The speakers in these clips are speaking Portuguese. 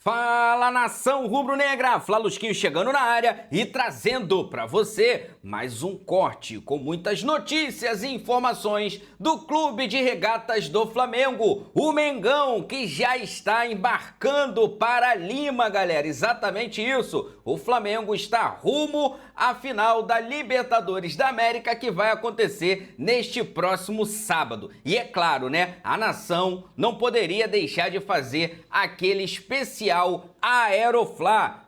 Fala, nação rubro-negra! Flalusquinho chegando na área e trazendo para você mais um corte com muitas notícias e informações do Clube de Regatas do Flamengo, o Mengão, que já está embarcando para Lima, galera. Exatamente isso. O Flamengo está rumo à final da Libertadores da América, que vai acontecer neste próximo sábado. E é claro, né? A nação não poderia deixar de fazer aquele especial Aeroflá.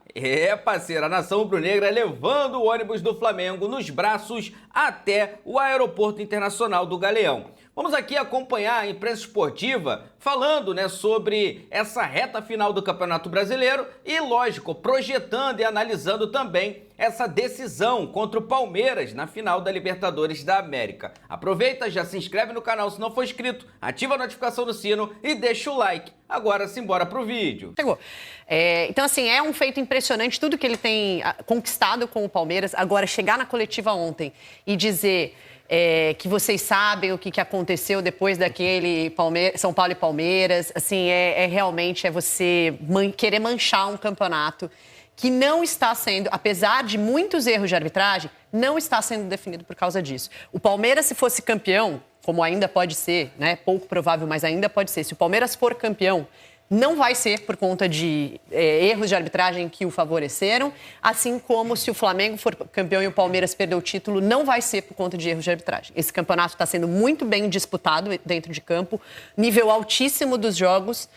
Parceiro, a nação rubro-negra levando o ônibus do Flamengo nos braços até o Aeroporto Internacional do Galeão. Vamos aqui acompanhar a imprensa esportiva falando, né, sobre essa reta final do Campeonato Brasileiro e, lógico, projetando e analisando também essa decisão contra o Palmeiras na final da Libertadores da América. Aproveita, já se inscreve no canal se não for inscrito, ativa a notificação do sino e deixa o like. Agora, simbora pro vídeo. Chegou. Então, assim, é um feito impressionante tudo que ele tem conquistado com o Palmeiras. Agora, chegar na coletiva ontem e dizer que vocês sabem o que aconteceu depois daquele São Paulo e Palmeiras, assim, realmente você querer manchar um campeonato que não está sendo, apesar de muitos erros de arbitragem, não está sendo definido por causa disso. O Palmeiras, se fosse campeão, como ainda pode ser, né, pouco provável, mas ainda pode ser, se o Palmeiras for campeão, não vai ser por conta de erros de arbitragem que o favoreceram, assim como se o Flamengo for campeão e o Palmeiras perder o título, não vai ser por conta de erros de arbitragem. Esse campeonato está sendo muito bem disputado dentro de campo, nível altíssimo dos jogos,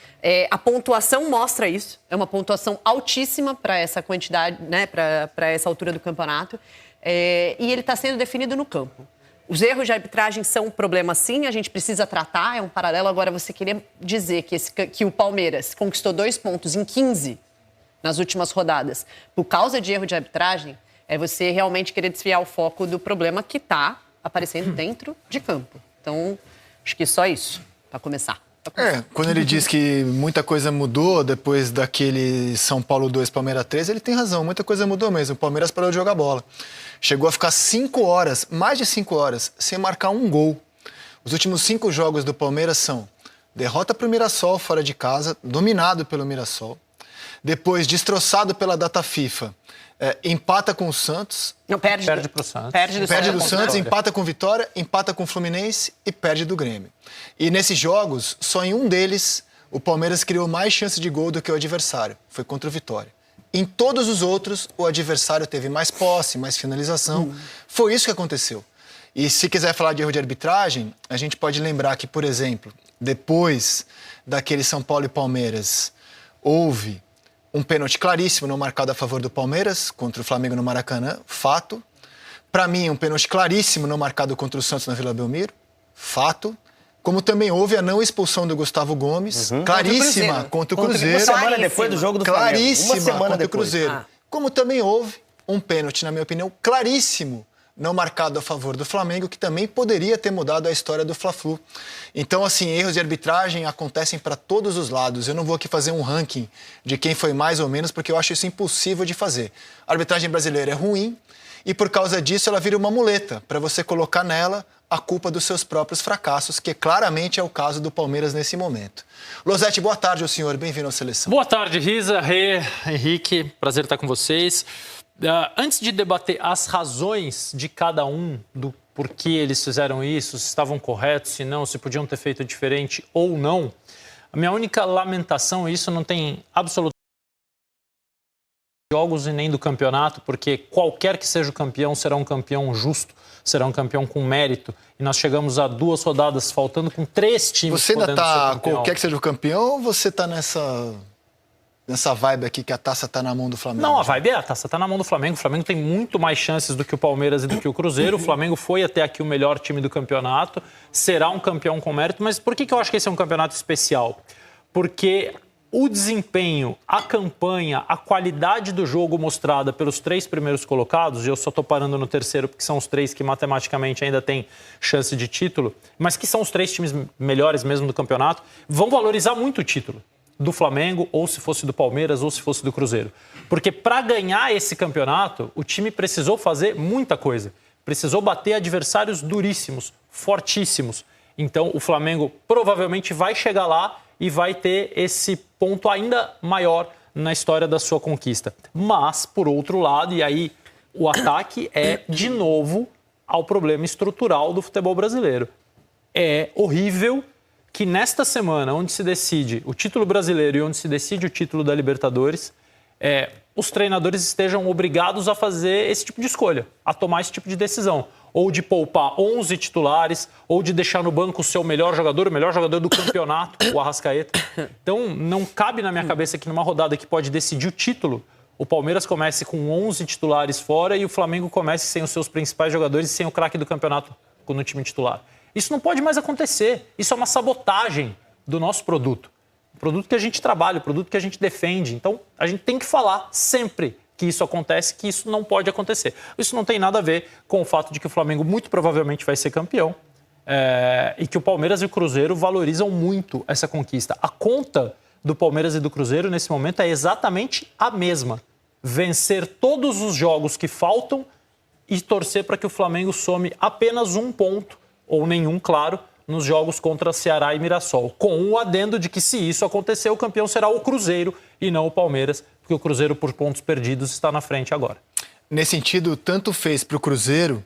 a pontuação mostra isso, é uma pontuação altíssima para essa quantidade, né, para essa altura do campeonato, e ele está sendo definido no campo. Os erros de arbitragem são um problema, sim, a gente precisa tratar, é um paralelo. Agora, você queria dizer que o Palmeiras conquistou 2 pontos em 15 nas últimas rodadas por causa de erro de arbitragem, é você realmente querer desviar o foco do problema que está aparecendo dentro de campo. Então, acho que só isso, para começar. Quando ele diz que muita coisa mudou depois daquele São Paulo 2, Palmeiras 3, ele tem razão, muita coisa mudou mesmo. O Palmeiras parou de jogar bola. Chegou a ficar 5 horas, mais de 5 horas, sem marcar um gol. Os últimos 5 jogos do Palmeiras são derrota para o Mirassol fora de casa, dominado pelo Mirassol. Depois, destroçado pela data FIFA, empata com o Santos. Não, perde para o Santos. Perde do Santos, empata com Vitória, empata com o Fluminense e perde do Grêmio. E nesses jogos, só em um deles, o Palmeiras criou mais chance de gol do que o adversário. Foi contra o Vitória. Em todos os outros, o adversário teve mais posse, mais finalização. Foi isso que aconteceu. E se quiser falar de erro de arbitragem, a gente pode lembrar que, por exemplo, depois daquele São Paulo e Palmeiras, houve um pênalti claríssimo não marcado a favor do Palmeiras, contra o Flamengo no Maracanã, fato. Para mim, um pênalti claríssimo não marcado contra o Santos na Vila Belmiro, fato. Como também houve a não expulsão do Gustavo Gomes, claríssima contra o Cruzeiro. Uma semana depois do jogo do Flamengo. Claríssima contra o Cruzeiro. Como também houve um pênalti, na minha opinião, claríssimo não marcado a favor do Flamengo, que também poderia ter mudado a história do Fla-Flu. Então, assim, erros de arbitragem acontecem para todos os lados. Eu não vou aqui fazer um ranking de quem foi mais ou menos, porque eu acho isso impossível de fazer. A arbitragem brasileira é ruim e, por causa disso, ela vira uma muleta para você colocar nela a culpa dos seus próprios fracassos, que claramente é o caso do Palmeiras nesse momento. Losetti, boa tarde ao senhor, bem-vindo à Seleção. Boa tarde, Risa, Rê, Henrique, prazer estar com vocês. Antes de debater as razões de cada um, do porquê eles fizeram isso, se estavam corretos, se não, se podiam ter feito diferente ou não, a minha única lamentação, e isso não tem absolutamente jogos e nem do campeonato, porque qualquer que seja o campeão será um campeão justo, será um campeão com mérito. E nós chegamos a 2 rodadas, faltando com 3 times. Você ainda está, qualquer que seja o campeão, ou você está nessa vibe aqui que a taça está na mão do Flamengo? Não, a vibe a taça está na mão do Flamengo. O Flamengo tem muito mais chances do que o Palmeiras e do que o Cruzeiro. O Flamengo foi até aqui o melhor time do campeonato, será um campeão com mérito. Mas por que eu acho que esse é um campeonato especial? Porque o desempenho, a campanha, a qualidade do jogo mostrada pelos 3 primeiros colocados, e eu só estou parando no terceiro porque são os 3 que matematicamente ainda têm chance de título, mas que são os 3 times melhores mesmo do campeonato, vão valorizar muito o título do Flamengo, ou se fosse do Palmeiras, ou se fosse do Cruzeiro. Porque para ganhar esse campeonato, o time precisou fazer muita coisa. Precisou bater adversários duríssimos, fortíssimos. Então o Flamengo provavelmente vai chegar lá e vai ter esse ponto ainda maior na história da sua conquista. Mas, por outro lado, e aí o ataque é, de novo, ao problema estrutural do futebol brasileiro. É horrível que nesta semana, onde se decide o título brasileiro e onde se decide o título da Libertadores, os treinadores estejam obrigados a fazer esse tipo de escolha, a tomar esse tipo de decisão. Ou de poupar 11 titulares, ou de deixar no banco o seu melhor jogador, o melhor jogador do campeonato, o Arrascaeta. Então, não cabe na minha cabeça que numa rodada que pode decidir o título, o Palmeiras comece com 11 titulares fora e o Flamengo comece sem os seus principais jogadores e sem o craque do campeonato no time titular. Isso não pode mais acontecer. Isso é uma sabotagem do nosso produto. O produto que a gente trabalha, o produto que a gente defende. Então, a gente tem que falar sempre que isso acontece, que isso não pode acontecer. Isso não tem nada a ver com o fato de que o Flamengo muito provavelmente vai ser campeão e que o Palmeiras e o Cruzeiro valorizam muito essa conquista. A conta do Palmeiras e do Cruzeiro nesse momento é exatamente a mesma. Vencer todos os jogos que faltam e torcer para que o Flamengo some apenas um ponto, ou nenhum, claro, nos jogos contra Ceará e Mirassol. Com o adendo de que, se isso acontecer, o campeão será o Cruzeiro e não o Palmeiras, porque o Cruzeiro, por pontos perdidos, está na frente agora. Nesse sentido, tanto fez para o Cruzeiro,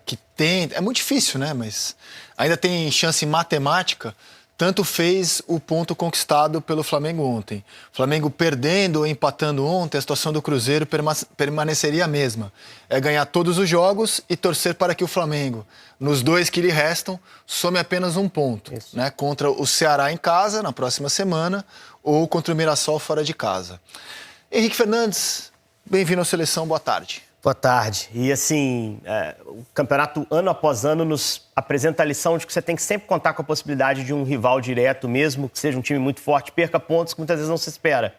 que tem... É muito difícil, né? Mas ainda tem chance matemática. Tanto fez o ponto conquistado pelo Flamengo ontem. O Flamengo perdendo ou empatando ontem, a situação do Cruzeiro permaneceria a mesma. É ganhar todos os jogos e torcer para que o Flamengo, nos 2 que lhe restam, some apenas um ponto. Né? Contra o Ceará em casa, na próxima semana, ou contra o Mirassol fora de casa. Henrique Fernandes, bem-vindo à Seleção, boa tarde. Boa tarde. E assim, o campeonato ano após ano nos apresenta a lição de que você tem que sempre contar com a possibilidade de um rival direto, mesmo que seja um time muito forte, perca pontos que muitas vezes não se espera.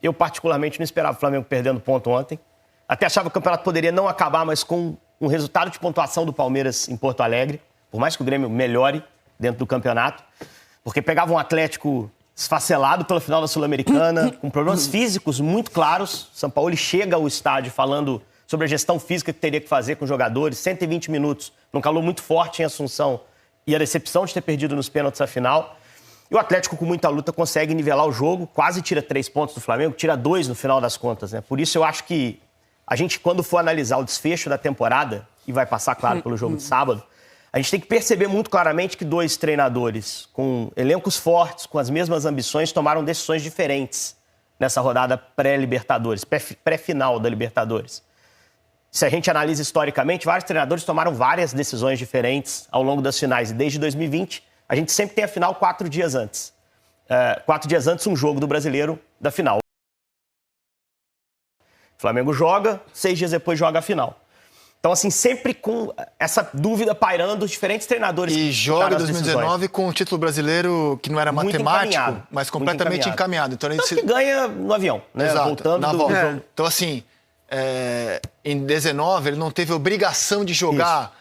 Eu particularmente não esperava o Flamengo perdendo ponto ontem. Até achava que o campeonato poderia não acabar, mas com um resultado de pontuação do Palmeiras em Porto Alegre, por mais que o Grêmio melhore dentro do campeonato, porque pegava um Atlético esfacelado pela final da Sul-Americana, com problemas físicos muito claros. São Paulo chega ao estádio falando sobre a gestão física que teria que fazer com os jogadores, 120 minutos, num calor muito forte em Assunção, e a decepção de ter perdido nos pênaltis a final. E o Atlético, com muita luta, consegue nivelar o jogo, quase tira 3 pontos do Flamengo, tira 2 no final das contas, né? Por isso eu acho que a gente, quando for analisar o desfecho da temporada, e vai passar, claro, pelo jogo de sábado, a gente tem que perceber muito claramente que 2 treinadores com elencos fortes, com as mesmas ambições, tomaram decisões diferentes nessa rodada pré-Libertadores, pré-final da Libertadores. Se a gente analisa historicamente, vários treinadores tomaram várias decisões diferentes ao longo das finais. E desde 2020, a gente sempre tem a final 4 dias antes. 4 dias antes, um jogo do Brasileiro da final. O Flamengo joga, 6 dias depois joga a final. Então, assim, sempre com essa dúvida pairando, os diferentes treinadores... E joga 2019 com o título brasileiro, que não era muito matemático, mas completamente encaminhado. Então, tanto que ganha no avião, né? Exato, voltando na do volta. jogo. Então, assim, em 19 ele não teve obrigação de jogar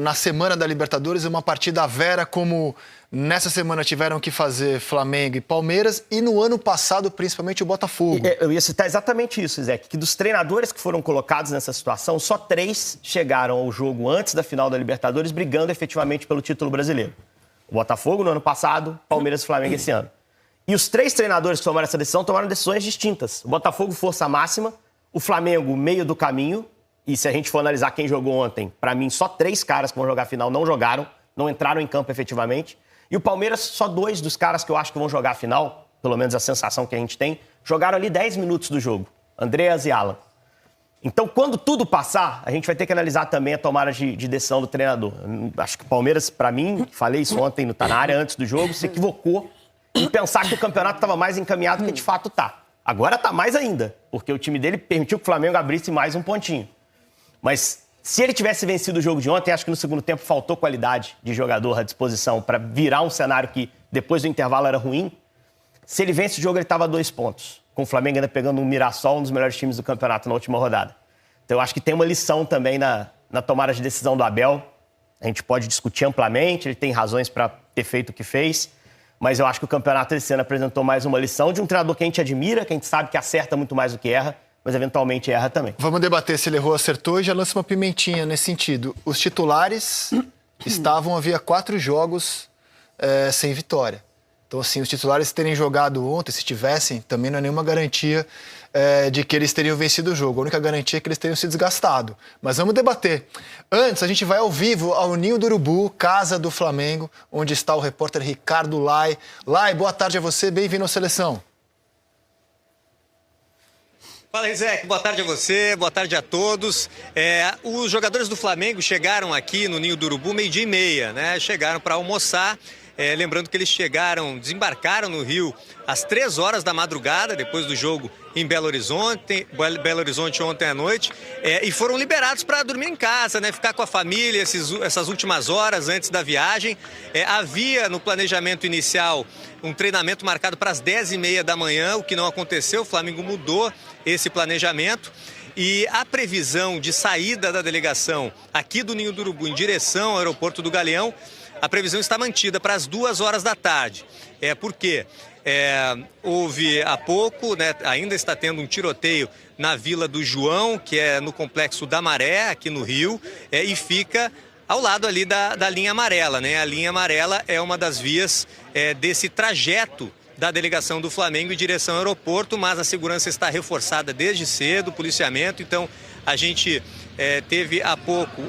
na semana da Libertadores uma partida à vera, como nessa semana tiveram que fazer Flamengo e Palmeiras, e no ano passado, principalmente, o Botafogo. Eu ia citar exatamente isso, Zé, que dos treinadores que foram colocados nessa situação, só 3 chegaram ao jogo antes da final da Libertadores, brigando efetivamente pelo título brasileiro. O Botafogo no ano passado, Palmeiras e Flamengo esse ano. E os 3 treinadores que tomaram essa decisão tomaram decisões distintas. O Botafogo, força máxima, o Flamengo, meio do caminho. E se a gente for analisar quem jogou ontem, para mim, só 3 caras que vão jogar a final não jogaram, não entraram em campo efetivamente. E o Palmeiras, só 2 dos caras que eu acho que vão jogar a final, pelo menos a sensação que a gente tem, jogaram ali 10 minutos do jogo. Andreas e Alan. Então, quando tudo passar, a gente vai ter que analisar também a tomada de decisão do treinador. Acho que o Palmeiras, para mim, falei isso ontem no Tá Na Área, antes do jogo, se equivocou em pensar que o campeonato estava mais encaminhado do que de fato está. Agora está mais ainda, porque o time dele permitiu que o Flamengo abrisse mais um pontinho. Mas se ele tivesse vencido o jogo de ontem, acho que no segundo tempo faltou qualidade de jogador à disposição para virar um cenário que depois do intervalo era ruim. Se ele vence o jogo, ele estava a 2 pontos. Com o Flamengo ainda pegando um Mirassol, um dos melhores times do campeonato na última rodada. Então eu acho que tem uma lição também na tomada de decisão do Abel. A gente pode discutir amplamente, ele tem razões para ter feito o que fez. Mas eu acho que o campeonato esse ano apresentou mais uma lição de um treinador que a gente admira, que a gente sabe que acerta muito mais do que erra, mas eventualmente erra também. Vamos debater se ele errou ou acertou, e já lança uma pimentinha nesse sentido. Os titulares estavam, havia 4 jogos sem vitória. Então, assim, os titulares terem jogado ontem, se tivessem, também não é nenhuma garantia de que eles teriam vencido o jogo. A única garantia é que eles teriam se desgastado. Mas vamos debater. Antes, a gente vai ao vivo ao Ninho do Urubu, casa do Flamengo, onde está o repórter Ricardo Lai. Lai, boa tarde a você, bem-vindo à Seleção. Fala, Rizek, boa tarde a você, boa tarde a todos. Os jogadores do Flamengo chegaram aqui no Ninho do Urubu 12h30, né? Chegaram para almoçar. Lembrando que eles desembarcaram no Rio às 3 horas da madrugada, depois do jogo em Belo Horizonte ontem à noite, e foram liberados para dormir em casa, né? Ficar com a família essas últimas horas antes da viagem. Havia no planejamento inicial um treinamento marcado para as 10h30 da manhã, o que não aconteceu, o Flamengo mudou esse planejamento. E a previsão de saída da delegação aqui do Ninho do Urubu em direção ao aeroporto do Galeão, a previsão está mantida para as 2 horas da tarde. Porque houve há pouco, né, ainda está tendo um tiroteio na Vila do João, que é no Complexo da Maré, aqui no Rio, e fica ao lado ali da linha amarela, né? A linha amarela é uma das vias desse trajeto da delegação do Flamengo em direção ao aeroporto, mas a segurança está reforçada desde cedo, o policiamento, então a gente teve há pouco,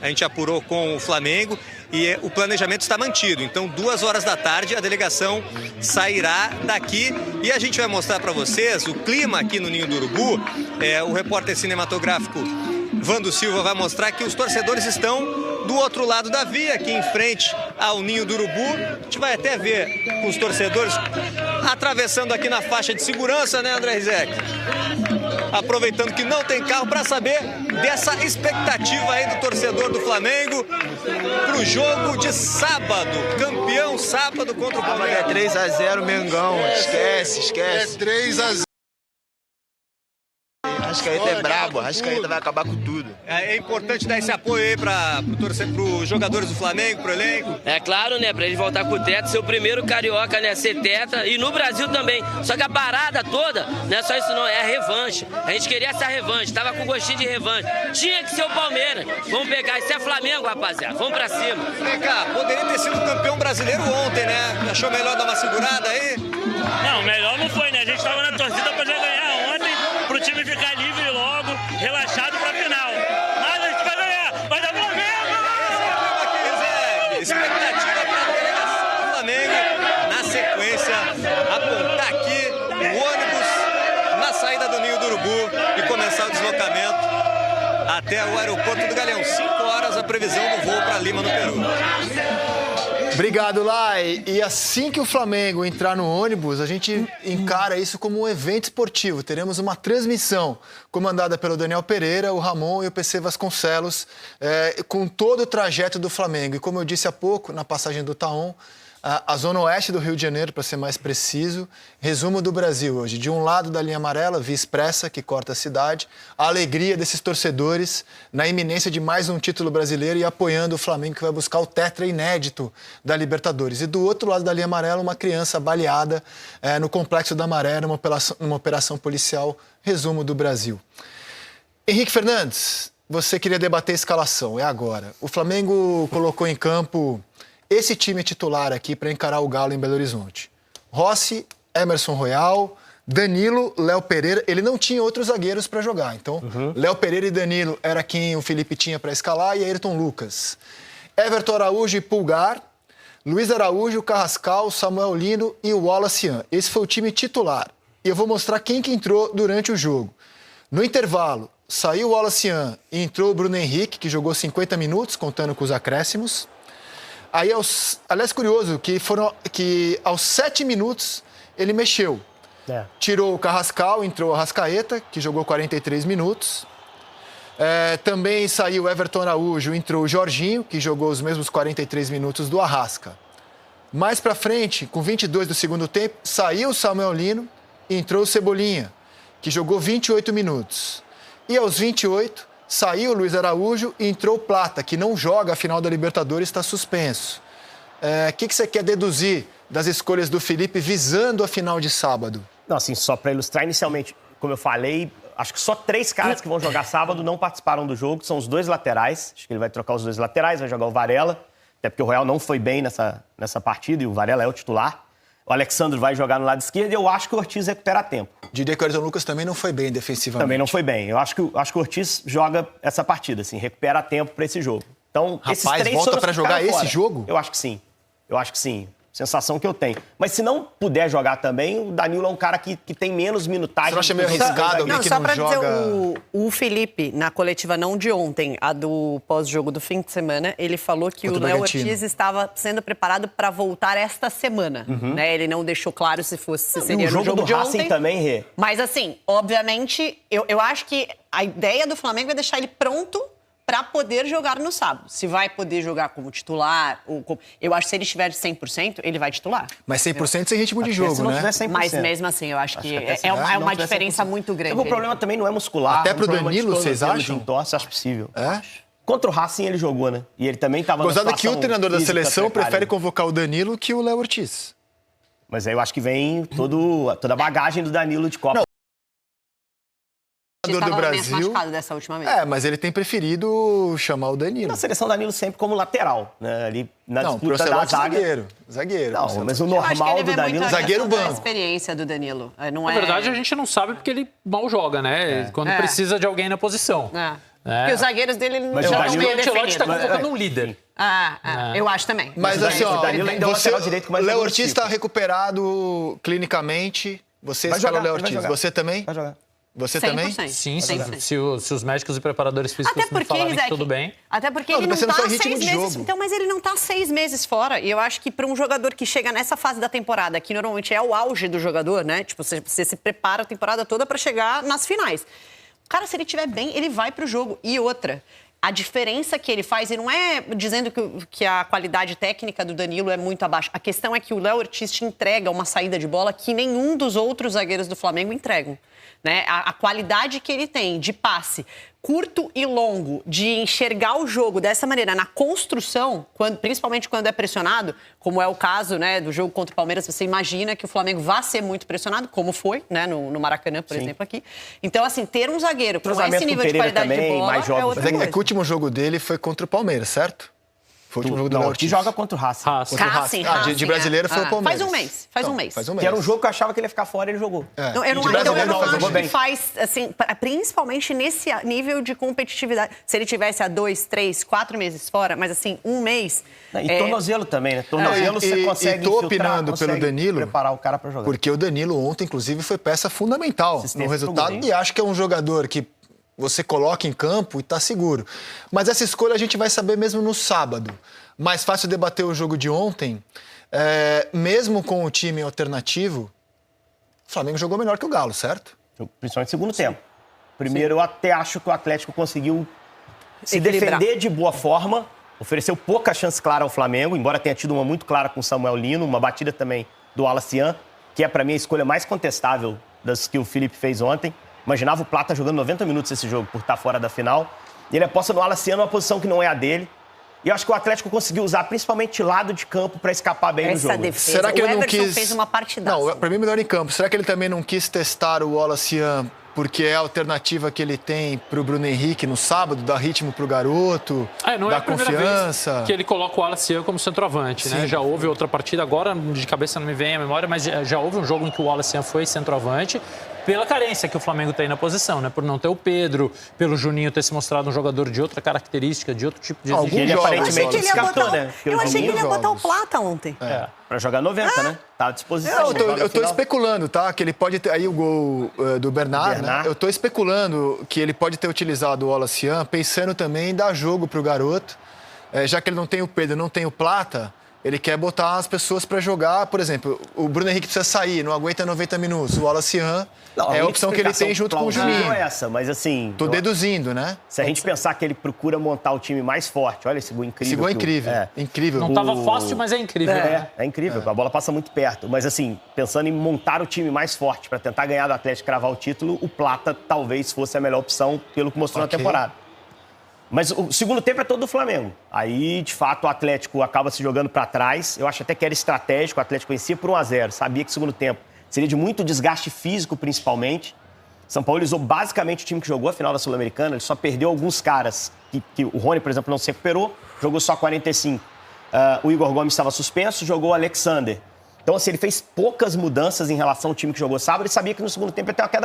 a gente apurou com o Flamengo e o planejamento está mantido. Então, 2 horas da tarde, a delegação sairá daqui e a gente vai mostrar para vocês o clima aqui no Ninho do Urubu. O repórter cinematográfico Vando Silva vai mostrar que os torcedores estão do outro lado da via, aqui em frente ao Ninho do Urubu. A gente vai até ver os torcedores atravessando aqui na faixa de segurança, né, André Rizek? Aproveitando que não tem carro, para saber dessa expectativa aí do torcedor do Flamengo para o jogo de sábado. Campeão sábado contra o Palmeiras. 3-0 Mengão, esquece. É 3-0. Arrascaeta é brabo, Arrascaeta vai acabar com tudo. É importante dar esse apoio aí para os jogadores do Flamengo, pro elenco. É claro, né, pra ele voltar com o teto, ser o primeiro carioca, né, ser teta, e no Brasil também. Só que a parada toda, não é só isso não, é a revanche. A gente queria essa revanche, tava com gostinho de revanche. Tinha que ser o Palmeiras. Vamos pegar, isso é Flamengo, rapaziada, vamos pra cima. Vem cá, poderia ter sido campeão brasileiro ontem, né? Achou melhor dar uma segurada aí? Não, melhor não foi, né? A gente tava na torcida pra já ganhar ontem, pro time ficar livre logo, relaxado pra final. Mas a gente vai ganhar, vai dar Flamengo! Expectativa para a delegação do Flamengo. Na sequência, apontar aqui o ônibus na saída do Ninho do Urubu e começar o deslocamento até o aeroporto do Galeão. 5 horas a previsão do voo para Lima, no Peru. Obrigado, Lai. E assim que o Flamengo entrar no ônibus, a gente encara isso como um evento esportivo. Teremos uma transmissão comandada pelo Daniel Pereira, o Ramon e o PC Vasconcelos, com todo o trajeto do Flamengo. E como eu disse há pouco, na passagem do Taon, a zona oeste do Rio de Janeiro, para ser mais preciso. Resumo do Brasil hoje. De um lado da linha amarela, Via Expressa, que corta a cidade. A alegria desses torcedores na iminência de mais um título brasileiro e apoiando o Flamengo, que vai buscar o tetra inédito da Libertadores. E do outro lado da linha amarela, uma criança baleada no Complexo da Maré, numa operação policial. Resumo do Brasil. Henrique Fernandes, você queria debater a escalação. É agora. O Flamengo colocou em campo esse time titular aqui para encarar o Galo em Belo Horizonte. Rossi, Emerson Royal, Danilo, Léo Pereira. Ele não tinha outros zagueiros para jogar. Então, Léo Pereira e Danilo era quem o Felipe tinha para escalar e Ayrton Lucas. Everton Araújo e Pulgar, Luiz Araújo, Carrascal, Samuel Lino e o Wallace Ian. Esse foi o time titular. E eu vou mostrar quem que entrou durante o jogo. No intervalo, saiu o Wallace Ian e entrou o Bruno Henrique, que jogou 50 minutos, contando com os acréscimos. Aí, aliás, curioso que aos 7 minutos ele mexeu. Tirou o Carrascal, entrou o Arrascaeta, que jogou 43 minutos. Também saiu o Everton Araújo, entrou o Jorginho, que jogou os mesmos 43 minutos do Arrasca. Mais pra frente, com 22 do segundo tempo, saiu o Samuel Lino e entrou o Cebolinha, que jogou 28 minutos. E aos 28... saiu o Luiz Araújo e entrou o Plata, que não joga a final da Libertadores, está suspenso. O que você quer deduzir das escolhas do Felipe visando a final de sábado? Não, assim, só para ilustrar, inicialmente, como eu falei, acho que só 3 caras que vão jogar sábado não participaram do jogo, que são os 2 laterais. Acho que ele vai trocar os 2 laterais, vai jogar o Varela, até porque o Royal não foi bem nessa partida e o Varela é o titular. O Alexandre vai jogar no lado esquerdo e eu acho que o Ortiz recupera a tempo. Diria que o Ayrton Lucas também não foi bem defensivamente. Também não foi bem. Eu acho que o Ortiz joga essa partida, assim, recupera a tempo para esse jogo. Então, esses Rapaz, três volta foram os pra que jogar ficaram esse jogo? Eu acho que sim. Eu acho que sim. Sensação que eu tenho. Mas se não puder jogar também, o Danilo é um cara que tem menos minutagem. Você não acha meio arriscado alguém que só não pra joga... dizer, o Felipe, na coletiva não de ontem, a do pós-jogo do fim de semana, ele falou que Contra o o Léo Bragantino. Ortiz estava sendo preparado para voltar esta semana. Né? Ele não deixou claro se seria o jogo no jogo do de Racing ontem. também, Rê. Mas assim, obviamente, eu acho que a ideia do Flamengo é deixar ele pronto para poder jogar no sábado. Se vai poder jogar como titular, eu acho que se ele estiver de 100%, ele vai titular. Mas 100% sem ritmo de Se jogo, não né? tiver 100%. Mas mesmo assim, eu acho que até é uma tiver diferença 100%. muito grande. O problema também não é muscular. Até é um pro problema de Danilo, vocês tornozelo, acham? de entorse, acho possível. É? Contra o Racing ele jogou, né? E ele também estava Gozado que o treinador da seleção prefere convocar o Danilo que o Léo Ortiz. Mas aí eu acho que vem toda a bagagem do Danilo de Copa. Não. Ele Do estava meio Brasil. machucado dessa última vez. É, mas ele tem preferido chamar o Danilo. Na seleção, Danilo sempre como lateral, né? Ali na Não, pro disputa da Ancelotti, zaga. zagueiro. Não, Ancelotti. mas o Eu acho que normal ele do vê Danilo... muito a zagueiro questão da banco. experiência do Danilo. Não Na verdade, a gente não sabe porque ele mal joga, né? Quando precisa de alguém na posição. Porque os zagueiros dele Mas já o não Danilo- meio O Ancelotti está definido. convocando um líder. Eu acho também. Mas o assim, ó, Danilo ainda é o você, lateral direito com mais Léo velocidade. Ortiz está recuperado clinicamente. Você Vai escala o jogar, Léo vai Ortiz. jogar. Você também? Vai jogar. Você 100%. também? Sim, sim. 100%. Se os médicos e preparadores físicos Até me porque, falarem que Rizek, tudo bem. até porque Não, ele não você não tá tem ritmo 6 de meses. jogo. Então, mas ele não tá 6 meses fora. E eu acho que para um jogador que chega nessa fase da temporada, que normalmente é o auge do jogador, né? Tipo, você se prepara a temporada toda para chegar nas finais. Cara, se ele estiver bem, ele vai pro jogo. E outra, a diferença que ele faz, e não é dizendo que a qualidade técnica do Danilo é muito abaixo. A questão é que o Léo Ortiz te entrega uma saída de bola que nenhum dos outros zagueiros do Flamengo entregam. Né? A qualidade que ele tem de passe curto e longo, de enxergar o jogo dessa maneira, na construção, principalmente quando é pressionado, como é o caso, né, do jogo contra o Palmeiras, você imagina que o Flamengo vai ser muito pressionado, como foi, né, no Maracanã, por exemplo, aqui. Então, assim, ter um zagueiro com esse nível de qualidade de bola mais jogos. é outra Mas é coisa. que o último jogo dele foi contra o Palmeiras, certo? Foi o último jogo do Léo Não, Ortiz. que joga contra o Racing. Contra o Racing. De brasileiro foi o Palmeiras. Faz um mês, faz um mês. Faz um mês. Que era um jogo que eu achava que ele ia ficar fora e ele jogou. Não, eu não, De então eu brasileiro não faz um acho bem. que faz, assim, principalmente nesse nível de competitividade. Se ele tivesse há 2, 3, 4 meses fora, mas assim, um mês... E tornozelo também, né? Tornozelo você consegue E tô infiltrar, opinando consegue pelo Danilo, preparar o cara pra jogar. porque o Danilo ontem, inclusive, foi peça fundamental Assistência no resultado. pro gol, hein? E acho que é um jogador que você coloca em campo e tá seguro. Mas essa escolha a gente vai saber mesmo no sábado. Mais fácil debater o jogo de ontem. Mesmo com o time alternativo, o Flamengo jogou melhor que o Galo, certo? Principalmente no segundo tempo. Primeiro, eu até acho que o Atlético conseguiu se Equilibrar. defender de boa forma, ofereceu pouca chance clara ao Flamengo, embora tenha tido uma muito clara com o Samuel Lino, uma batida também do Alacian, que é, para mim, a escolha mais contestável das que o Felipe fez ontem. Imaginava o Plata jogando 90 minutos esse jogo, por estar fora da final. E ele aposta no Alacian numa posição que não é a dele. E eu acho que o Atlético conseguiu usar principalmente lado de campo para escapar bem no Essa jogo. defesa. Será que o ele não Everton quis... fez uma partidaça. Não, pra mim melhor em campo. Será que ele também não quis testar o Olacian porque é a alternativa que ele tem pro Bruno Henrique no sábado, dar ritmo pro garoto, Não é dar a primeira confiança? vez que ele coloca o Alacian como centroavante, né? Já houve outra partida, agora de cabeça não me vem a memória, mas já houve um jogo em que o Alacian foi centroavante pela carência que o Flamengo tem na posição, né? Por não ter o Pedro, pelo Juninho ter se mostrado um jogador de outra característica, de outro tipo de Alguns Ele jogos, aparentemente descartou, né? Eu achei que ele ia botar o jogos. Plata ontem. Pra jogar 90, né? Tá à disposição. Não, Joga eu tô final. especulando, tá? Que ele pode ter... Aí o gol do Bernard, né? Eu tô especulando que ele pode ter utilizado o Olacian, pensando também em dar jogo pro garoto. Já que ele não tem o Pedro, não tem o Plata, ele quer botar as pessoas pra jogar. Por exemplo, o Bruno Henrique precisa sair, não aguenta 90 minutos. O Olacian é a opção que ele tem junto com o Juninho. Não é essa, mas assim... Tô deduzindo, né? Se a gente pensar que ele procura montar o time mais forte, olha esse gol incrível. Esse gol é que o- incrível. Incrível. Não estava fácil, mas é incrível. É incrível, a bola passa muito perto. Mas assim, pensando em montar o time mais forte para tentar ganhar do Atlético e cravar o título, o Plata talvez fosse a melhor opção pelo que mostrou na temporada. Mas o segundo tempo é todo do Flamengo. Aí, de fato, o Atlético acaba se jogando para trás. Eu acho até que era estratégico, o Atlético vencia por 1-0. Sabia que o segundo tempo seria de muito desgaste físico, principalmente. São Paulo usou basicamente o time que jogou a final da Sul-Americana. Ele só perdeu alguns caras, que o Rony, por exemplo, não se recuperou. Jogou só 45. O Igor Gomes estava suspenso, jogou o Alexander. Então, assim, ele fez poucas mudanças em relação ao time que jogou sábado e sabia que no segundo tempo ia ter uma queda.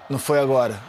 Não foi agora.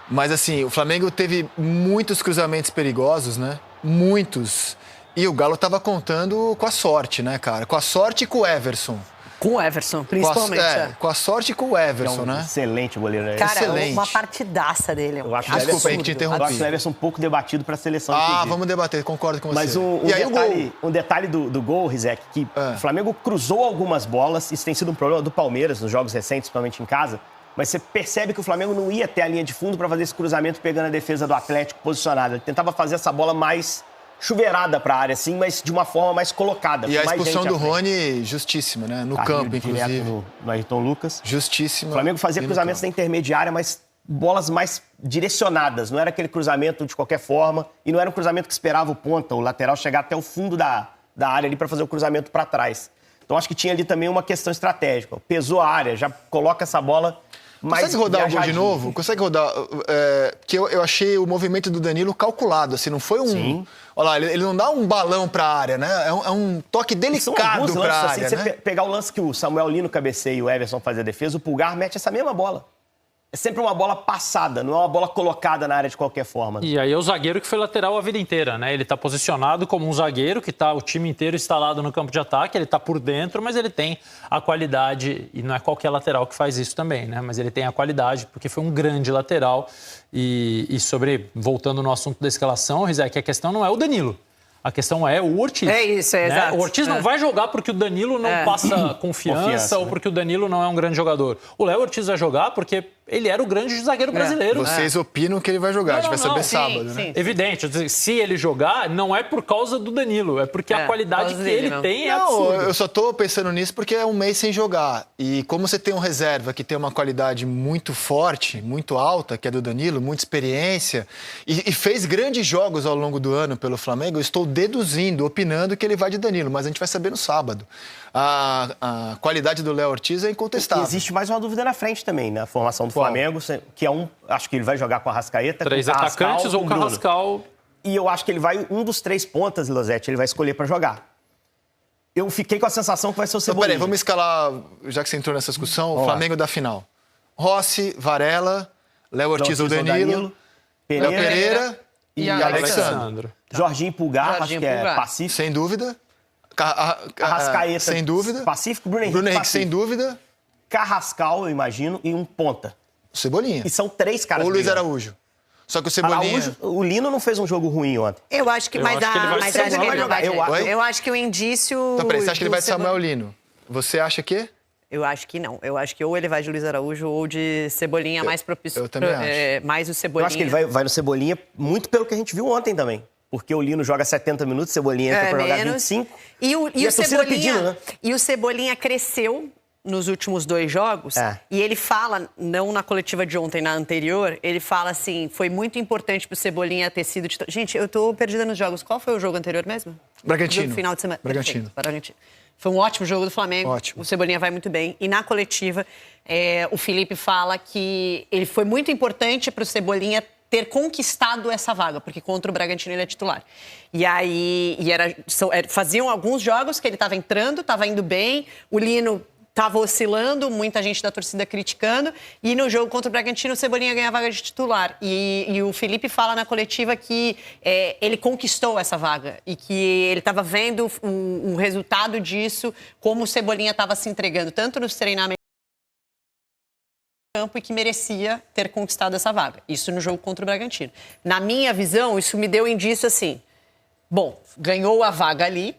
Mas, assim, o Flamengo teve muitos cruzamentos perigosos, né? Muitos. E o Galo tava contando com a sorte, né, cara? Com a sorte e com o Everson. Com o Everson, principalmente. Com a sorte e com o Everson, É um né? excelente goleiro, né? Cara, Excelente. uma partidaça dele. Eu acho Desculpa aí que te eu interrompi. acho o Everson um pouco debatido para a seleção. inclusive. Vamos debater, concordo com você. Mas um detalhe do gol, Rizek, que o Flamengo cruzou algumas bolas, isso tem sido um problema do Palmeiras nos jogos recentes, principalmente em casa, mas você percebe que o Flamengo não ia até a linha de fundo para fazer esse cruzamento pegando a defesa do Atlético posicionada. Ele tentava fazer essa bola mais chuveirada para a área, assim, mas de uma forma mais colocada. E a expulsão do Rony, justíssima, né? No campo, inclusive. No Ayrton Lucas. Justíssima. O Flamengo fazia cruzamentos na intermediária, mas bolas mais direcionadas. Não era aquele cruzamento de qualquer forma e não era um cruzamento que esperava o ponta, o lateral, chegar até o fundo da área ali para fazer o cruzamento para trás. Então acho que tinha ali também uma questão estratégica. Pesou a área, já coloca essa bola mais Consegue rodar o gol de viajadinha. novo? Consegue rodar? Que eu achei o movimento do Danilo calculado, assim, não foi um... Sim. Olha lá, ele não dá um balão pra área, né? É um toque delicado São pra lances, área, assim, né? você pegar o lance que o Samuel Lino cabeceia e o Everson faz a defesa, o Pulgar mete essa mesma bola. É sempre uma bola passada, não é uma bola colocada na área de qualquer forma. E aí é o zagueiro que foi lateral a vida inteira, né? Ele tá posicionado como um zagueiro que tá o time inteiro instalado no campo de ataque, ele tá por dentro, mas ele tem a qualidade, e não é qualquer lateral que faz isso também, né? Mas ele tem a qualidade, porque foi um grande lateral. Voltando no assunto da escalação, Rizek, a questão não é o Danilo. A questão é o Ortiz. É isso, né? exato. O Ortiz não vai jogar porque o Danilo não passa confiança ou porque o Danilo não é um grande jogador. O Léo Ortiz vai jogar porque ele era o grande zagueiro brasileiro. Vocês opinam que ele vai jogar, a gente vai saber sábado, né? sim. Evidente, se ele jogar, não é por causa do Danilo, é porque a qualidade que ele tem é absurda. Eu só tô pensando nisso porque é um mês sem jogar. E como você tem um reserva que tem uma qualidade muito forte, muito alta, que é do Danilo, muita experiência, e fez grandes jogos ao longo do ano pelo Flamengo, eu estou deduzindo, opinando que ele vai de Danilo, mas a gente vai saber no sábado. A qualidade do Léo Ortiz é incontestável. E existe mais uma dúvida na frente também, na formação do Flamengo, que é acho que ele vai jogar com a Arrascaeta, três com o Carrascal, atacantes ou com o Bruno. Carrascal. E eu acho que ele vai, um dos 3 pontas, Losetti, ele vai escolher para jogar. Eu fiquei com a sensação que vai ser o Cebolinha. Peraí, vamos escalar, já que você entrou nessa discussão, o Flamengo da final. Rossi, Varela, Léo Ortiz ou Danilo, Léo Pereira e Alexandre. Jorginho Pulgar, Jorginho acho que Pulgar. é pacífico. Sem dúvida. Arrascaeta, sem dúvida. Pacífico, Bruno Henrique, Henrique, pacífico. sem dúvida. Carrascal, eu imagino, e um ponta. O Cebolinha. E são 3 caras Ou o Luiz brigando. Araújo. Só que o Cebolinha... Araújo, o Lino não fez um jogo ruim ontem. Eu acho que, Eu acho que ele vai mas ser- acho que ele não vai. Oi? Eu acho que o indício. Então, peraí, você acha que ele do vai de Samuel Cebolinha- Lino? Você acha que? Eu acho que não. Eu acho que ou ele vai de Luiz Araújo ou de Cebolinha, mais propício. eu também acho. Mais o Eu Cebolinha. acho que ele vai no Cebolinha, muito pelo que a gente viu ontem também. Porque o Lino joga 70 minutos, o Cebolinha entra pra jogar 25. E E o a torcida Cebolinha, pedindo, né? E o Cebolinha cresceu nos últimos 2 jogos. E ele fala, não na coletiva de ontem, na anterior, ele fala assim, foi muito importante pro Cebolinha ter sido... Gente, eu tô perdida nos jogos. Qual foi o jogo anterior mesmo? Bragantino. No final de semana. Bragantino. Perfeito, Bragantino. Foi um ótimo jogo do Flamengo. Ótimo. O Cebolinha vai muito bem. E na coletiva, o Felipe fala que ele foi muito importante pro Cebolinha ter conquistado essa vaga, porque contra o Bragantino ele é titular. E aí, faziam alguns jogos que ele estava entrando, estava indo bem, o Lino estava oscilando, muita gente da torcida criticando, e no jogo contra o Bragantino o Cebolinha ganha a vaga de titular. E o Felipe fala na coletiva que ele conquistou essa vaga e que ele estava vendo o resultado disso, como o Cebolinha estava se entregando, tanto nos treinamentos campo e que merecia ter conquistado essa vaga. Isso no jogo contra o Bragantino. Na minha visão, isso me deu indício assim, bom, ganhou a vaga ali,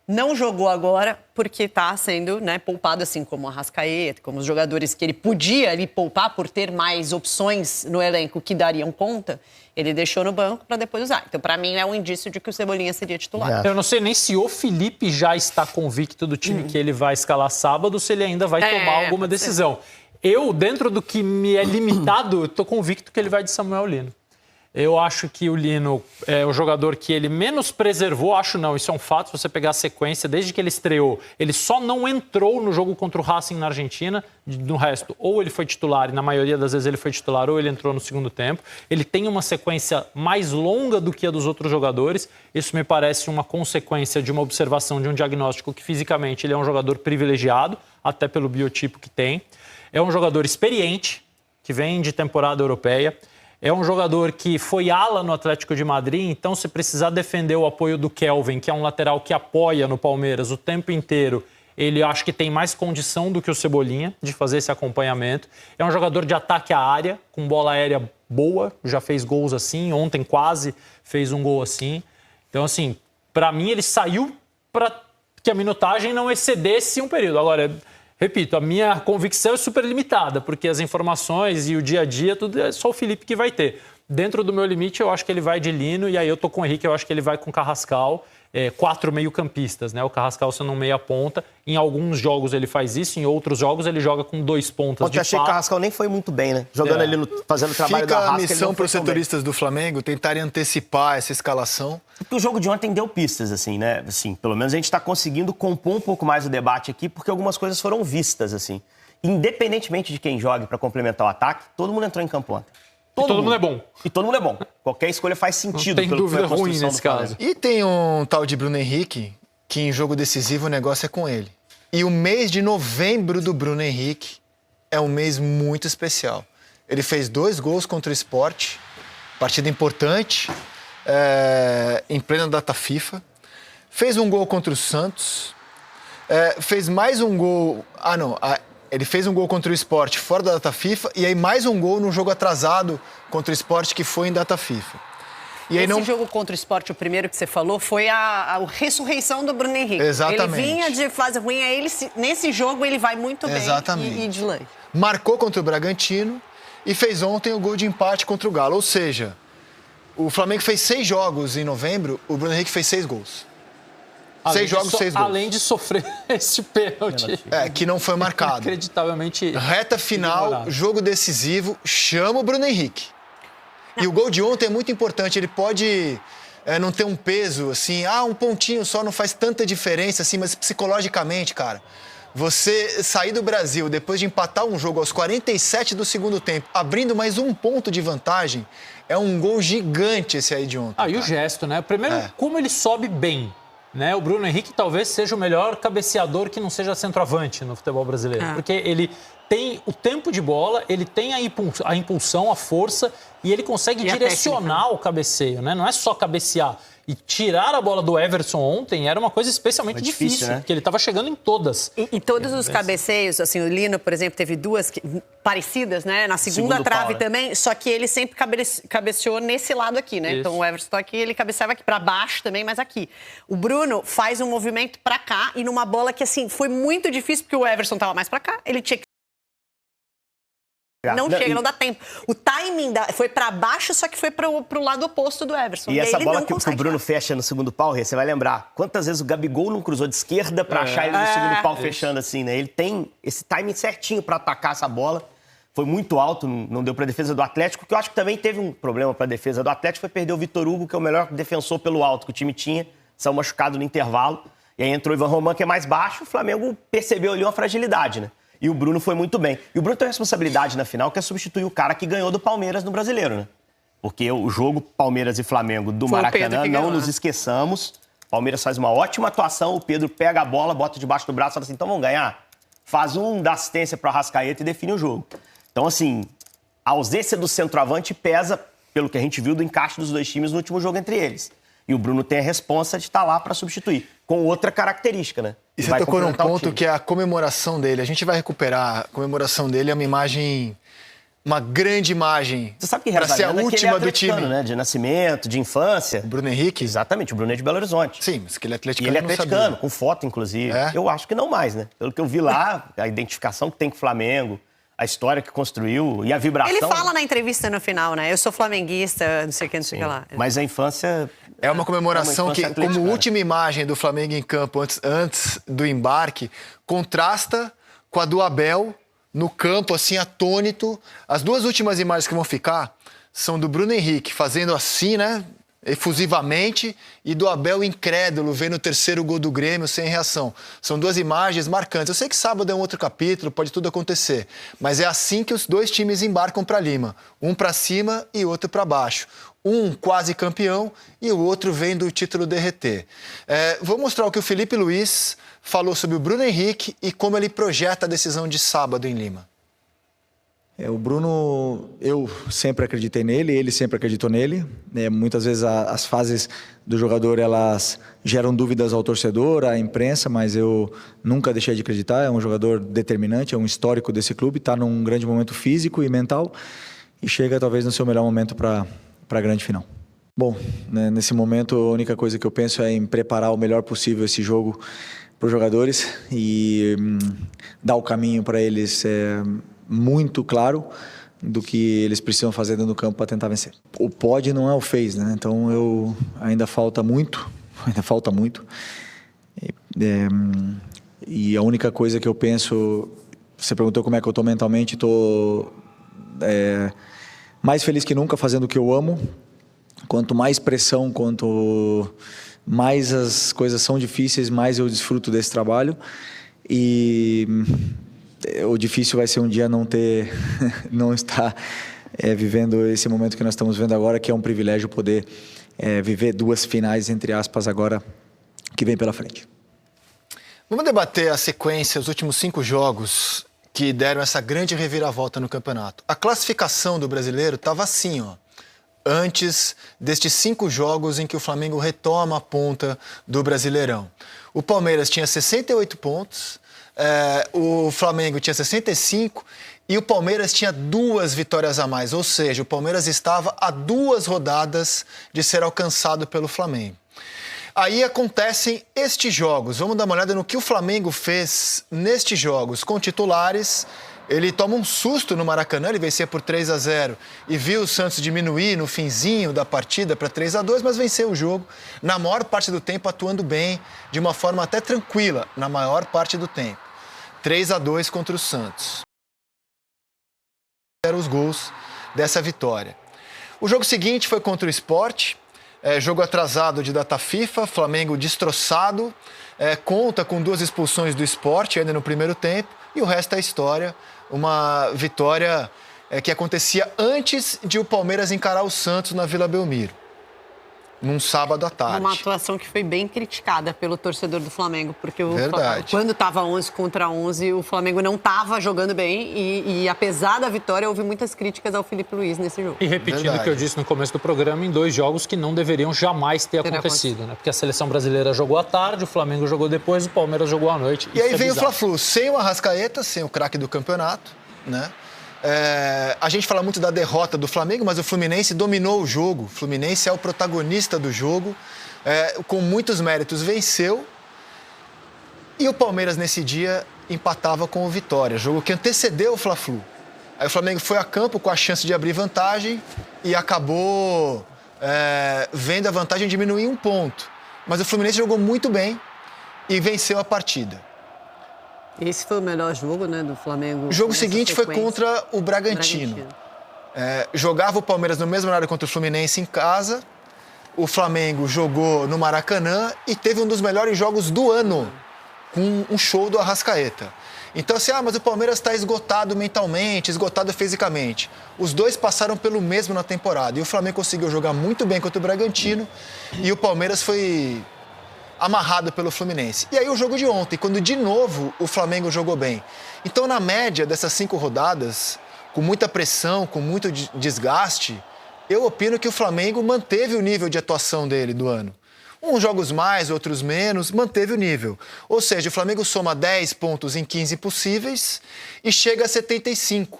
não jogou agora porque está sendo poupado, assim como o Arrascaeta, como os jogadores que ele podia ali poupar por ter mais opções no elenco que dariam conta, ele deixou no banco para depois usar. Então, para mim, é um indício de que o Cebolinha seria titular. Eu não sei nem se o Felipe já está convicto do time que ele vai escalar sábado, se ele ainda vai tomar alguma decisão. Eu, dentro do que me é limitado, estou convicto que ele vai de Samuel Lino. Eu acho que o Lino é o jogador que ele menos preservou, acho não, isso é um fato, se você pegar a sequência, desde que ele estreou, ele só não entrou no jogo contra o Racing na Argentina, no resto, ou ele foi titular, e na maioria das vezes ele foi titular, ou ele entrou no segundo tempo. Ele tem uma sequência mais longa do que a dos outros jogadores, isso me parece uma consequência de uma observação, de um diagnóstico que fisicamente ele é um jogador privilegiado, até pelo biotipo que tem. É um jogador experiente, que vem de temporada europeia. É um jogador que foi ala no Atlético de Madrid, então se precisar defender o apoio do Kelvin, que é um lateral que apoia no Palmeiras o tempo inteiro, ele acho que tem mais condição do que o Cebolinha de fazer esse acompanhamento. É um jogador de ataque à área, com bola aérea boa, já fez gols assim, ontem quase fez um gol assim. Então, assim, para mim ele saiu para que a minutagem não excedesse um período. Agora, repito, a minha convicção é super limitada, porque as informações e o dia a dia, tudo é só o Felipe que vai ter. Dentro do meu limite, eu acho que ele vai de Lino, e aí eu tô com o Henrique, eu acho que ele vai com o Carrascal, 4 meio-campistas, né? O Carrascal sendo um meia-ponta. Em alguns jogos ele faz isso, em outros jogos ele joga com 2 pontas. Ontem eu achei que o Carrascal nem foi muito bem, né? Jogando ali, fazendo o trabalho da Arrasca. Fica a missão para os setoristas do Flamengo tentarem antecipar essa escalação. Porque o jogo de ontem deu pistas, assim, né? Assim, pelo menos a gente está conseguindo compor um pouco mais o debate aqui, porque algumas coisas foram vistas, assim. Independentemente de quem jogue para complementar o ataque, todo mundo entrou em campo ontem. Todo mundo é bom. E todo mundo é bom. Qualquer escolha faz sentido. Não tem dúvida ruim nesse caso. E tem um tal de Bruno Henrique, que em jogo decisivo o negócio é com ele. E o mês de novembro do Bruno Henrique é um mês muito especial. Ele fez 2 gols contra o Sport, partida importante, em plena data FIFA. Fez um gol contra o Santos, fez mais um gol... Ele fez um gol contra o Sport fora da data FIFA e aí mais um gol no jogo atrasado contra o Sport que foi em data FIFA. E aí Esse jogo contra o Sport, o primeiro que você falou, foi a ressurreição do Bruno Henrique. Exatamente. Ele vinha de fase ruim, aí nesse jogo ele vai muito bem. Exatamente. E de lance. Marcou contra o Bragantino e fez ontem o gol de empate contra o Galo. Ou seja, o Flamengo fez 6 jogos em novembro, o Bruno Henrique fez 6 gols. 6 jogos, 6 gols. Além de sofrer esse pênalti. Que não foi marcado. Acreditavelmente. Reta final, jogo decisivo, chama o Bruno Henrique. E o gol de ontem é muito importante. Ele pode não ter um peso, assim, um pontinho só não faz tanta diferença, assim, mas psicologicamente, cara, você sair do Brasil depois de empatar um jogo aos 47 do segundo tempo, abrindo mais 1 ponto de vantagem, é um gol gigante esse aí de ontem. E o gesto, né? Primeiro, como ele sobe bem. Né? O Bruno Henrique talvez seja o melhor cabeceador que não seja centroavante no futebol brasileiro. Porque ele tem o tempo de bola, ele tem a impulsão, a força e ele consegue direcionar o cabeceio. Né? Não é só cabecear. E tirar a bola do Everson ontem era uma coisa especialmente difícil, né? Porque ele estava chegando em todas. E todos os cabeceios, assim, o Lino, por exemplo, teve 2 parecidas, né? Na segunda trave também, só que ele sempre cabeceou nesse lado aqui, né? Isso. Então o Everson aqui, ele cabeceava aqui para baixo também, mas aqui. O Bruno faz um movimento para cá e numa bola que, assim, foi muito difícil porque o Everson estava mais para cá, ele tinha que não dá tempo. O timing foi pra baixo, só que foi pro lado oposto do Everson. E essa bola que o Bruno fecha no segundo pau, você vai lembrar quantas vezes o Gabigol não cruzou de esquerda pra achar ele no segundo pau fechando assim, né? Ele tem esse timing certinho pra atacar essa bola. Foi muito alto, não deu pra defesa do Atlético, que eu acho que também teve um problema pra defesa do Atlético, foi perder o Vitor Hugo, que é o melhor defensor pelo alto que o time tinha, saiu machucado no intervalo. E aí entrou o Ivan Roman, que é mais baixo, o Flamengo percebeu ali uma fragilidade, né? E o Bruno foi muito bem. E o Bruno tem uma responsabilidade na final, que é substituir o cara que ganhou do Palmeiras no Brasileiro, né? Porque o jogo Palmeiras e Flamengo do Maracanã, não nos esqueçamos. Palmeiras faz uma ótima atuação, o Pedro pega a bola, bota debaixo do braço e fala assim, então vamos ganhar? Faz dá assistência para o Arrascaeta e define o jogo. Então, assim, a ausência do centroavante pesa, pelo que a gente viu, do encaixe dos 2 times no último jogo entre eles. E o Bruno tem a responsa de estar lá para substituir, com outra característica, né? E você tocou num ponto que é a comemoração dele. A gente vai recuperar a comemoração dele, é uma imagem, uma grande imagem. Você sabe que para ser a última do time, né? De nascimento, de infância. O Bruno Henrique? Exatamente, o Bruno é de Belo Horizonte. Sim, mas que ele é atleticano. E ele é atleticano, com foto, inclusive. Eu acho que não mais, né? Pelo que eu vi lá, a identificação que tem com o Flamengo, a história que construiu e a vibração. Ele fala na entrevista no final, né? Eu sou flamenguista, não sei o que, não sei o que lá. Mas a infância... É uma comemoração que, como última imagem do Flamengo em campo antes do embarque, contrasta com a do Abel no campo, assim, atônito. As 2 últimas imagens que vão ficar são do Bruno Henrique fazendo assim, né? Efusivamente, e do Abel incrédulo, vendo o terceiro gol do Grêmio sem reação. São duas imagens marcantes. Eu sei que sábado é um outro capítulo, pode tudo acontecer, mas é assim que os dois times embarcam para Lima. Um para cima e outro para baixo. Um quase campeão e o outro vendo o título derreter. Vou mostrar o que o Felipe Luiz falou sobre o Bruno Henrique e como ele projeta a decisão de sábado em Lima. O Bruno, eu sempre acreditei nele, ele sempre acreditou nele. Muitas vezes as fases do jogador, elas geram dúvidas ao torcedor, à imprensa, mas eu nunca deixei de acreditar. É um jogador determinante, é um histórico desse clube, está num grande momento físico e mental e chega talvez no seu melhor momento para a grande final. Bom, né, nesse momento a única coisa que eu penso é em preparar o melhor possível esse jogo para os jogadores e dar o caminho para eles muito claro do que eles precisam fazer dentro do campo para tentar vencer. O pode não é o fez, né? Então ainda falta muito. E a única coisa que eu penso, você perguntou como é que eu estou mentalmente, estou mais feliz que nunca fazendo o que eu amo. Quanto mais pressão, quanto mais as coisas são difíceis, mais eu desfruto desse trabalho. E o difícil vai ser um dia não estar vivendo esse momento que nós estamos vivendo agora, que é um privilégio poder viver duas finais, entre aspas, agora que vem pela frente. Vamos debater a sequência, os últimos 5 jogos que deram essa grande reviravolta no campeonato. A classificação do brasileiro estava assim, ó, antes destes 5 jogos em que o Flamengo retoma a ponta do Brasileirão. O Palmeiras tinha 68 pontos, o Flamengo tinha 65 e o Palmeiras tinha 2 vitórias a mais, ou seja, o Palmeiras estava a 2 rodadas de ser alcançado pelo Flamengo. Aí acontecem estes jogos, vamos dar uma olhada no que o Flamengo fez nestes jogos com titulares. Ele toma um susto no Maracanã, ele vencia por 3-0 e viu o Santos diminuir no finzinho da partida para 3-2, mas venceu o jogo na maior parte do tempo, atuando bem, de uma forma até tranquila, na maior parte do tempo. 3-2 contra o Santos. Eram os gols dessa vitória. O jogo seguinte foi contra o Sport, jogo atrasado de data FIFA, Flamengo destroçado, conta com 2 expulsões do Sport ainda no primeiro tempo, e o resto é história. Uma vitória que acontecia antes de o Palmeiras encarar o Santos na Vila Belmiro, num sábado à tarde. Uma atuação que foi bem criticada pelo torcedor do Flamengo, porque quando estava 11 contra 11, o Flamengo não estava jogando bem e apesar da vitória, houve muitas críticas ao Felipe Luiz nesse jogo. E repetindo o que eu disse no começo do programa, em 2 jogos que não deveriam jamais ter acontecido, né? Porque a seleção brasileira jogou à tarde, o Flamengo jogou depois, o Palmeiras jogou à noite. E aí vem o Fla-Flu, sem o Arrascaeta, sem o craque do campeonato, né? A gente fala muito da derrota do Flamengo, mas o Fluminense dominou o jogo. O Fluminense é o protagonista do jogo, com muitos méritos venceu. E o Palmeiras nesse dia empatava com o Vitória, jogo que antecedeu o Fla-Flu. Aí o Flamengo foi a campo com a chance de abrir vantagem e acabou vendo a vantagem diminuir 1 ponto. Mas o Fluminense jogou muito bem e venceu a partida. Esse foi o melhor jogo, né, do Flamengo. O jogo seguinte foi contra o Bragantino. Jogava o Palmeiras no mesmo horário contra o Fluminense em casa. O Flamengo jogou no Maracanã e teve um dos melhores jogos do ano, com um show do Arrascaeta. Então, assim, mas o Palmeiras está esgotado mentalmente, esgotado fisicamente. Os dois passaram pelo mesmo na temporada. E o Flamengo conseguiu jogar muito bem contra o Bragantino e o Palmeiras foi amarrado pelo Fluminense. E aí o jogo de ontem, quando de novo o Flamengo jogou bem. Então, na média dessas 5 rodadas, com muita pressão, com muito desgaste, eu opino que o Flamengo manteve o nível de atuação dele do ano. Uns jogos mais, outros menos, manteve o nível. Ou seja, o Flamengo soma 10 pontos em 15 possíveis e chega a 75,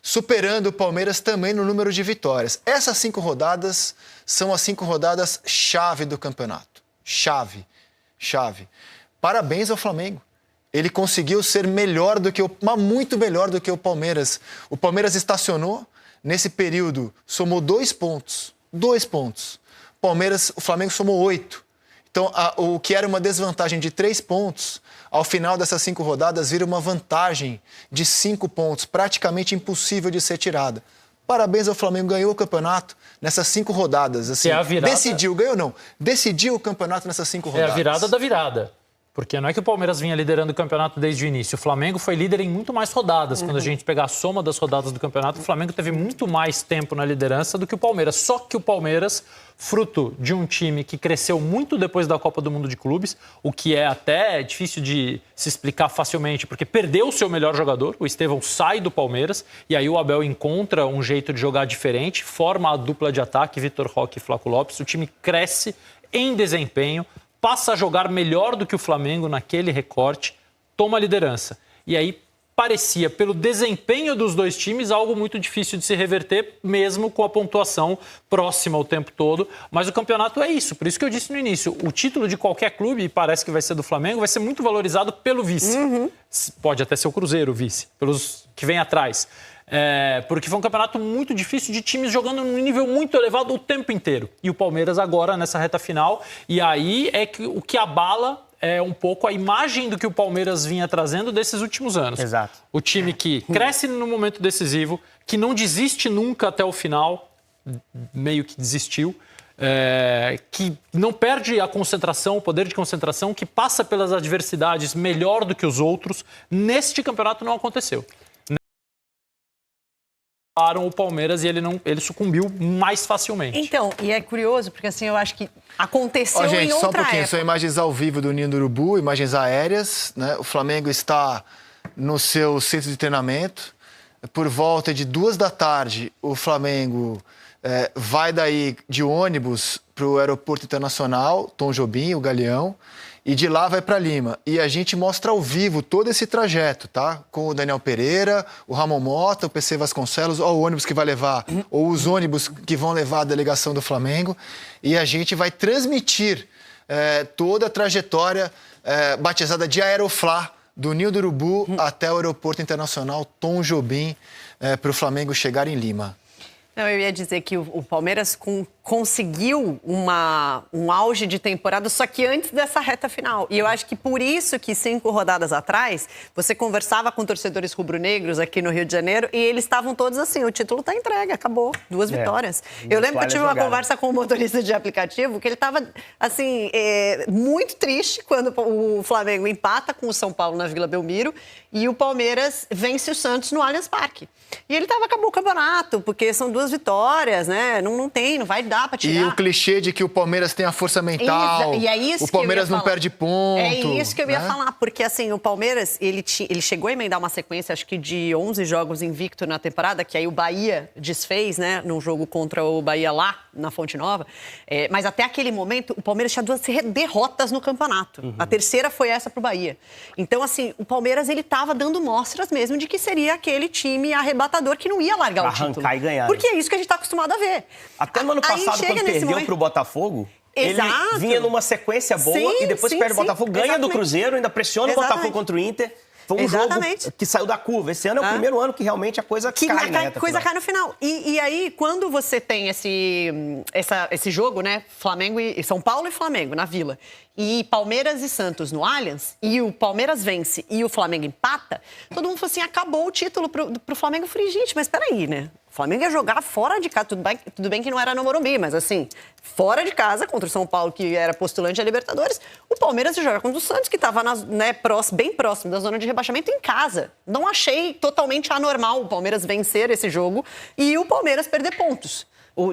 superando o Palmeiras também no número de vitórias. Essas 5 rodadas são as 5 rodadas chave do campeonato. Chave. Parabéns ao Flamengo. Ele conseguiu ser melhor do que mas muito melhor do que o Palmeiras. O Palmeiras estacionou, nesse período somou 2 pontos. 2 pontos. O Flamengo somou 8. Então, o que era uma desvantagem de 3 pontos, ao final dessas 5 rodadas, vira uma vantagem de 5 pontos, praticamente impossível de ser tirada. Parabéns ao Flamengo, ganhou o campeonato nessas 5 rodadas. Assim, é a virada... Decidiu o campeonato nessas 5 rodadas. É a virada da virada. Porque não é que o Palmeiras vinha liderando o campeonato desde o início. O Flamengo foi líder em muito mais rodadas. Quando a gente pegar a soma das rodadas do campeonato, o Flamengo teve muito mais tempo na liderança do que o Palmeiras. Só que o Palmeiras, fruto de um time que cresceu muito depois da Copa do Mundo de Clubes, o que é até difícil de se explicar facilmente, porque perdeu o seu melhor jogador, o Estevão sai do Palmeiras, e aí o Abel encontra um jeito de jogar diferente, forma a dupla de ataque, Vitor Roque e Flaco Lopes. O time cresce em desempenho, passa a jogar melhor do que o Flamengo naquele recorte, toma a liderança. E aí parecia, pelo desempenho dos dois times, algo muito difícil de se reverter, mesmo com a pontuação próxima o tempo todo. Mas o campeonato é isso, por isso que eu disse no início, o título de qualquer clube, e parece que vai ser do Flamengo, vai ser muito valorizado pelo vice. Pode até ser o Cruzeiro, o vice, pelos que vem atrás. Porque foi um campeonato muito difícil, de times jogando num nível muito elevado o tempo inteiro. E o Palmeiras agora nessa reta final. E aí é que o que abala é um pouco a imagem do que o Palmeiras vinha trazendo desses últimos anos. Exato. O time que cresce no momento decisivo, que não desiste nunca até o final, meio que desistiu, que não perde a concentração, o poder de concentração, que passa pelas adversidades melhor do que os outros. Neste campeonato não aconteceu. O Palmeiras e ele sucumbiu mais facilmente. Então, e é curioso, porque assim, eu acho que aconteceu gente, em outra só um pouquinho, época. são imagens ao vivo do Ninho do Urubu, imagens aéreas, né? O Flamengo está no seu centro de treinamento. Por volta de 14h, o Flamengo vai daí de ônibus para o aeroporto internacional, Tom Jobim, o Galeão, e de lá vai para Lima. E a gente mostra ao vivo todo esse trajeto, tá? Com o Daniel Pereira, o Ramon Mota, o PC Vasconcelos, ó, o ônibus que vai levar, ou os ônibus que vão levar a delegação do Flamengo. E a gente vai transmitir toda a trajetória batizada de Aeroflá, do Ninho do Urubu até o aeroporto internacional Tom Jobim, para o Flamengo chegar em Lima. Não, eu ia dizer que o Palmeiras conseguiu um auge de temporada, só que antes dessa reta final. E eu acho que por isso que 5 rodadas atrás, você conversava com torcedores rubro-negros aqui no Rio de Janeiro e eles estavam todos assim, o título está entregue, acabou, 2 vitórias. Eu lembro que eu tive uma conversa com um motorista de aplicativo que ele estava, assim, muito triste quando o Flamengo empata com o São Paulo na Vila Belmiro e o Palmeiras vence o Santos no Allianz Parque. E ele acabou o campeonato, porque são 2 vitórias, né? Não vai dar pra tirar. E o clichê de que o Palmeiras tem a força mental, e é isso o Palmeiras não perde ponto. É isso que eu ia falar, porque assim, o Palmeiras, ele chegou a emendar uma sequência, acho que de 11 jogos invicto na temporada, que aí o Bahia desfez, né? Num jogo contra o Bahia lá, na Fonte Nova. Mas até aquele momento, o Palmeiras tinha 2 derrotas no campeonato. A terceira foi essa pro Bahia. Então, assim, o Palmeiras, ele tava dando mostras mesmo de que seria aquele time arrebatador que não ia largar o título. Arrancar e ganhar. Porque é isso que a gente tá acostumado a ver. Até no ano passado, quando perdeu pro Botafogo, ele vinha numa sequência boa e depois perde o Botafogo, ganha do Cruzeiro, ainda pressiona o Botafogo contra o Inter. Foi um jogo que saiu da curva. Esse ano é o primeiro ano que realmente a coisa cai, né? A coisa cai no final. E aí, quando você tem esse jogo, né? Flamengo e São Paulo e Flamengo na Vila, e Palmeiras e Santos no Allianz, e o Palmeiras vence e o Flamengo empata, todo mundo falou assim, acabou o título pro Flamengo. Eu falei, gente, mas peraí, né? O Flamengo ia jogar fora de casa, tudo bem que não era no Morumbi, mas assim, fora de casa, contra o São Paulo, que era postulante a Libertadores, o Palmeiras ia jogar contra o Santos, que estava bem próximo da zona de rebaixamento em casa. Não achei totalmente anormal o Palmeiras vencer esse jogo e o Palmeiras perder pontos. O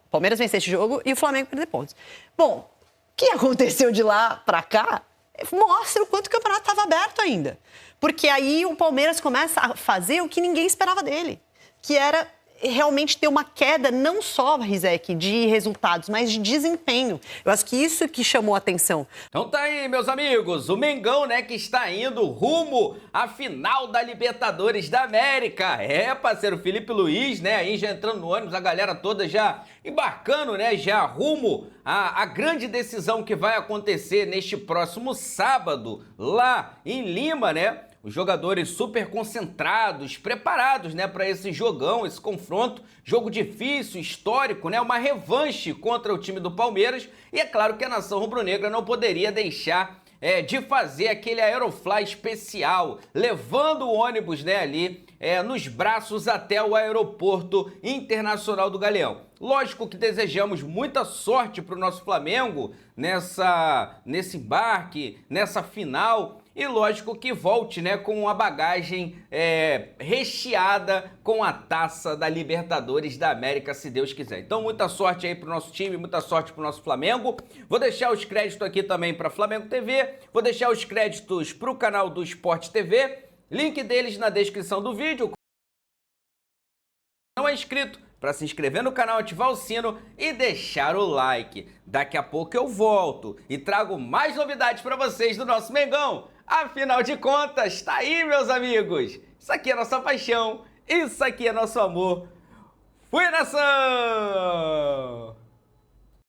Palmeiras vencer esse jogo e o Flamengo perder pontos. Bom, o que aconteceu de lá para cá mostra o quanto o campeonato estava aberto ainda. Porque aí o Palmeiras começa a fazer o que ninguém esperava dele, que era realmente ter uma queda não só, Rizek, de resultados, mas de desempenho. Eu acho que isso que chamou a atenção. Então tá aí, meus amigos, o Mengão, né, que está indo rumo à final da Libertadores da América. Parceiro, Felipe Luiz, né, aí já entrando no ônibus, a galera toda já embarcando, né, já rumo à grande decisão que vai acontecer neste próximo sábado, lá em Lima, né? Os jogadores super concentrados, preparados, né, para esse jogão, esse confronto, jogo difícil, histórico, né, uma revanche contra o time do Palmeiras. E é claro que a nação rubro-negra não poderia deixar de fazer aquele Aerofly especial, levando o ônibus, né, ali nos braços até o Aeroporto Internacional do Galeão. Lógico que desejamos muita sorte para o nosso Flamengo nesse embarque, nessa final. E lógico que volte, né, com a bagagem recheada com a taça da Libertadores da América, se Deus quiser. Então, muita sorte aí pro nosso time, muita sorte pro nosso Flamengo. Vou deixar os créditos aqui também para Flamengo TV. Vou deixar os créditos pro canal do Sport TV. Link deles na descrição do vídeo. Não é inscrito, para se inscrever no canal, ativar o sino e deixar o like. Daqui a pouco eu volto e trago mais novidades para vocês do nosso Mengão. Afinal de contas, tá aí, meus amigos. Isso aqui é nossa paixão, isso aqui é nosso amor. Fui, nação!